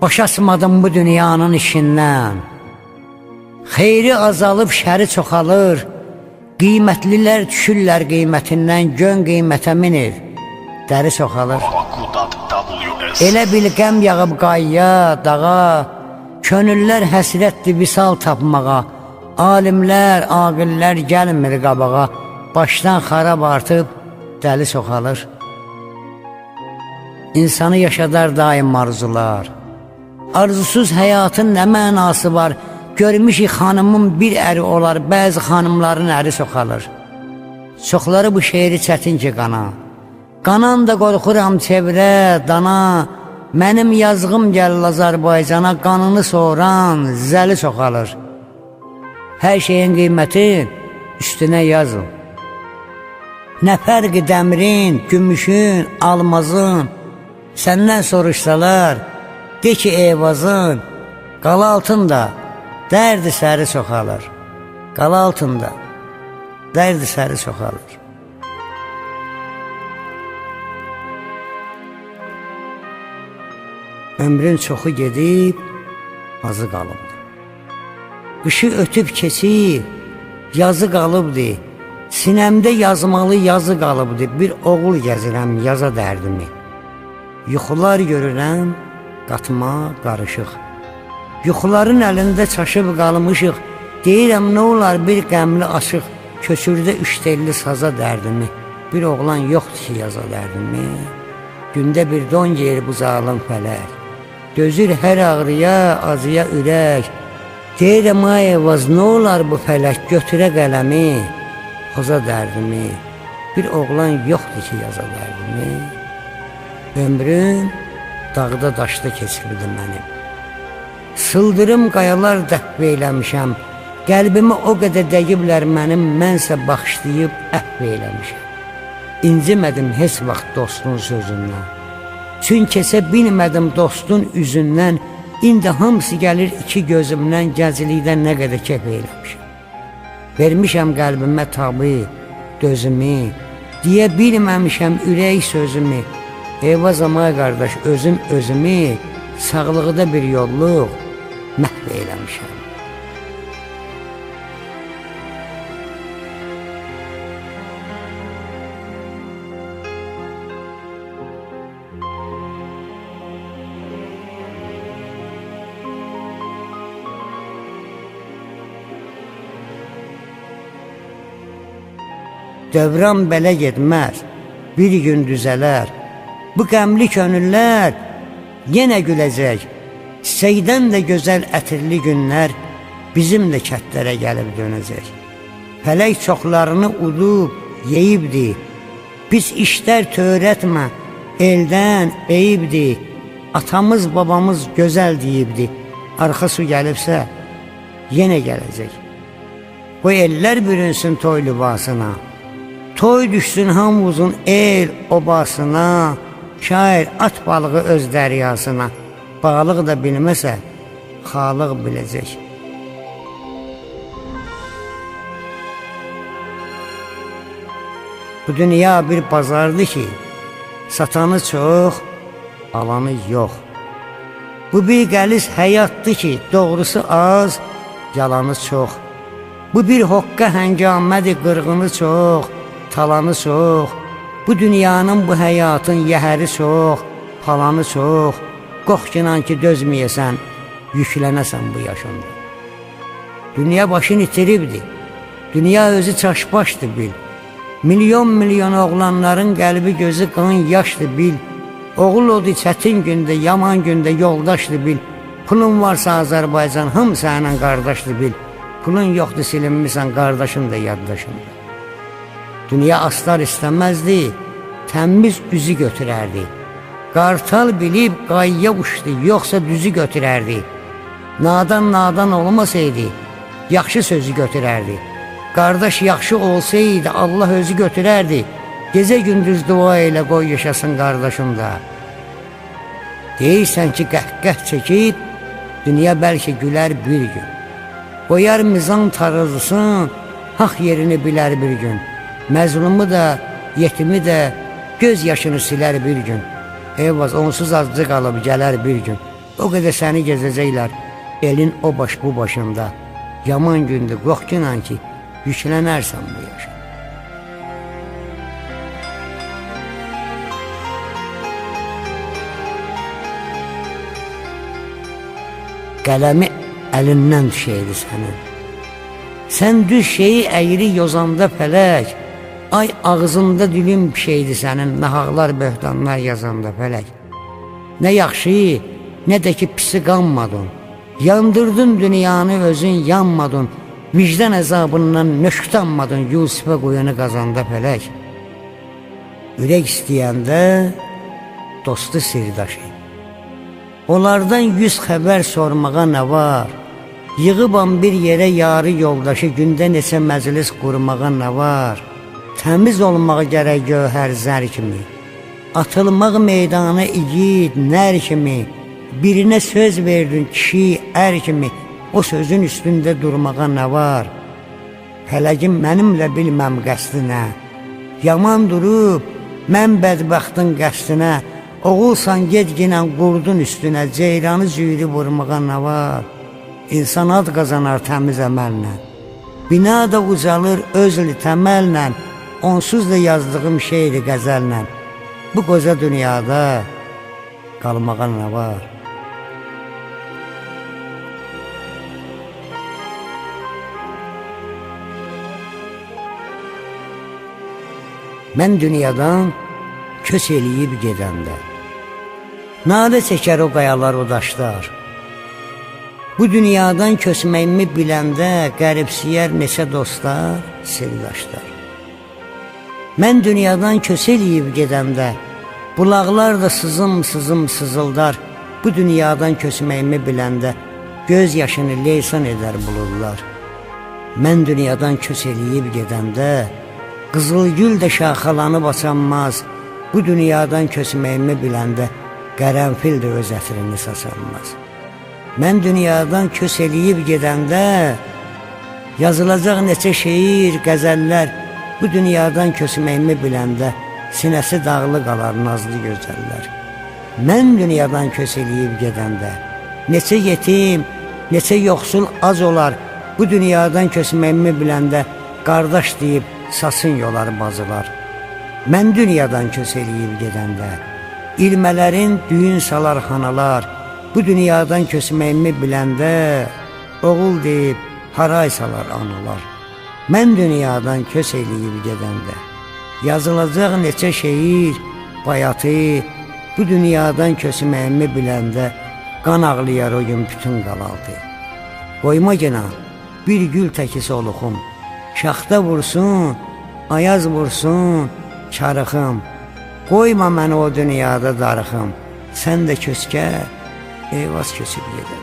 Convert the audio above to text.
Baş açmadım bu dünyanın işindən. Xeyri azalıb şəri çoxalır. Qiymətlilər düşürlər qiymətindən, gön qiymətə minir, dəri çoxalır. Elə bil qəm yağıb qayya, dağa, könüllər həsrətdir visal tapmağa. Alimlər, aqillər gəlmir qabağa, başdan xarab artıb dəli çoxalır. İnsanı yaşadar daim arzular. Arzusuz həyatın nə mənası var? Görmüşük xanımın bir əri olar, bəzi xanımların əri çoxalır. Çoxları bu şeiri çətin ki qana. Qanan da qorxuram çevrə, dana. Mənim yazğım gəl Azərbaycana, qanını soran zəli çoxalır. Hər şeyin qiyməti üstünə yazın. Nə fərqi dəmirin, gümüşün, almazın. Səndən soruşsalar, de ki eyvazın, qala altında dərdi səri çoxalır. Qala altında dərdi səri çoxalır. Ömrün çoxu gedib, azı qalıbdır. Qışı ötüb keçib, yazı qalıbdır. Sinəmdə yazmalı yazı qalıbdır. Bir oğul gəzirəm yaza dərdimi. Yuxular görürəm, qatma qarışıq. Yuxuların əlində çaşıb qalmışıq. Deyirəm nə olar bir qəmli aşıq. Köçürdə üç telli saza dərdimi. Bir oğlan yoxdur ki yaza dərdimi. Gündə bir don geyir bu zalım fələk. Dözür hər ağrıya, acıya ürək. Deyirəm ay evaz nə olar bu fələk. Götürə qələmi, xoza dərdimi. Bir oğlan yoxdur ki yaza dərdimi. Ömrüm dağda daşda keçirdi mənim. Sıldırım qayalar dəhv eyləmişəm. Qəlbimi o qədər dəqiblər mənim, mənsə baxışlayıb əhv eyləmişəm. İncimədim heç vaxt dostun sözündən. Çün kəsə bilmədim dostun üzündən. İndi hamısı gəlir iki gözümdən, gəzilikdən nə qədər kef eyləmişəm. Vermişəm qəlbimə tabi, dözümü, deyə bilməmişəm ürək sözümü. Eyvazam ay qardaş, özüm özümü, sağlıqda bir yolluq məhv eyləmişəm. Dövran belə getməz, bir gün düzələr. Bu qəmli könüllər yenə güləcək. Çiçəkdən də gözəl ətirli günlər bizim də kətlərə gəlib dönəcək. Fələk çoxlarını udub, yeyibdi. Pis işlər törətmə, eldən eyibdi. Atamız, babamız gözəl deyibdi. Arxa su gəlibsə, yenə gələcək. Bu ellər bürünsün toy libasına. Toy düşsün hamımızın el obasına. Şair at balığı öz dəryasına. Balıq da bilməsə, xalıq biləcək. Bu dünya bir bazardır ki, satanı çox, alanı yox. Bu bir qəliz həyatdır ki, doğrusu az, yalanı çox. Bu bir hoqqa həngamədir, qırğını çox, talanı çox. Bu dünyanın, bu həyatın yəhəri çox, palanı çox. Qorxkinan ki dözməyəsən, yüklənəsən bu yaşında. Dünya başını itiribdir, dünya özü çaşbaşdır bil. Milyon oğlanların qəlbi gözü qan yaşdır bil. Oğul odu çətin gündə, yaman gündə yoldaşdır bil. Pulun varsa Azərbaycan, hım sənin qardaşdır bil. Pulun yoxdur silinmirsən, qardaşın da yaddaşındır. Dünya aslar istəməzdi, təmiz üzü götürərdi. Qartal bilib qayya uçdu, yoxsa düzü götürərdi. Nadan olmasaydı, yaxşı sözü götürərdi. Qardaş yaxşı olsaydı, Allah özü götürərdi. Gecə gündüz dua elə qoy yaşasın qardaşım da. Deyirsən ki qəhqəh çəkib, dünya bəlkə gülər bir gün. Qoyar mizan tarızısın, haq yerini bilər bir gün. Məzlumu da, yetimi də göz yaşını silər bir gün. Eyvaz onsuz azcı qalıb gələr bir gün. O qədər səni gezəcəklər, elin o baş bu başında. Yaman gündür, qorxunan ki, yüklənərsən bu yaşa. Qələmi əlindən düşəydi sənin. Sən düz şeyi əyri yozanda fələk, ay ağzında dilim pişəydi sənin, nahaqlar, böhtanlar yazanda fələk. Nə yaxşı, nə də ki pisi qanmadın. Yandırdın dünyanı, özün yanmadın. Vicdan əzabından nöşktanmadın, Yusifə qoyanı qazanda fələk. Ürək istəyəndə dostu sirdaşı. Onlardan 100 xəbər sormağa nə var? Yığıbam bir yerə yarı yoldaşı, gündə neçə məclis qurmağa nə var? Təmiz olmağa gərək gövhər zər kimi, atılmaq meydana igid nər kimi, birinə söz verdin kişi ər kimi, o sözün üstündə durmağa nə var? Fələgim mənimlə bilməm qəsdinə, yaman durub mən bədbəxtin qəsdinə, oğulsan gedginən qurdun üstünə, ceyranı züyri vurmağa nə var? İnsan ad qazanar təmiz əməllə, bina da ucalır özlü təməllə, onsuz da yazdığım şeydi qəzəllə, bu qoca dünyada qalmağa nə var? Mən dünyadan köç eləyib gedəndə, nadə çəkər o qayalar, o daşlar. Bu dünyadan köçməyimi biləndə, qəribsiyər neçə dostlar, sirdaşlar. Mən dünyadan köç eləyib gedəndə, bulaqlar da sızım sızıldar. Bu dünyadan köçməyimi biləndə, göz yaşını leysan edər buludlar. Mən dünyadan köç eləyib gedəndə, qızılgül də şaxalanıb açanmaz. Bu dünyadan köçməyimi biləndə, qərənfil də öz ətrini saçanmaz. Mən dünyadan köç eləyib gedəndə, yazılacaq neçə şeir, qəzəllər. Bu dünyadan köçməyimi biləndə, sinəsi dağlı qalar nazlı gözəllər. Mən dünyadan köç eləyib gedəndə, neçə yetim, neçə yoxsul az olar. Bu dünyadan köçməyimi biləndə, qardaş deyib sasın yolar bazılar. Mən dünyadan köç eləyib gedəndə, ilmələrin düyün salar xanalar. Bu dünyadan köçməyimi biləndə, oğul deyib haray salar analar. Mən dünyadan köç eləyib gedəndə, yazılacaq neçə şeir, bayatı. Bu dünyadan köçməyimi biləndə, qan ağlayar o gün bütün qalaldı. Qoyma genə bir gül təki soluxum, şaxta vursun, ayaz vursun, çarıxım. Qoyma məni o dünyada darıxım, sən də köçkə, eyvaz köçüb gedər.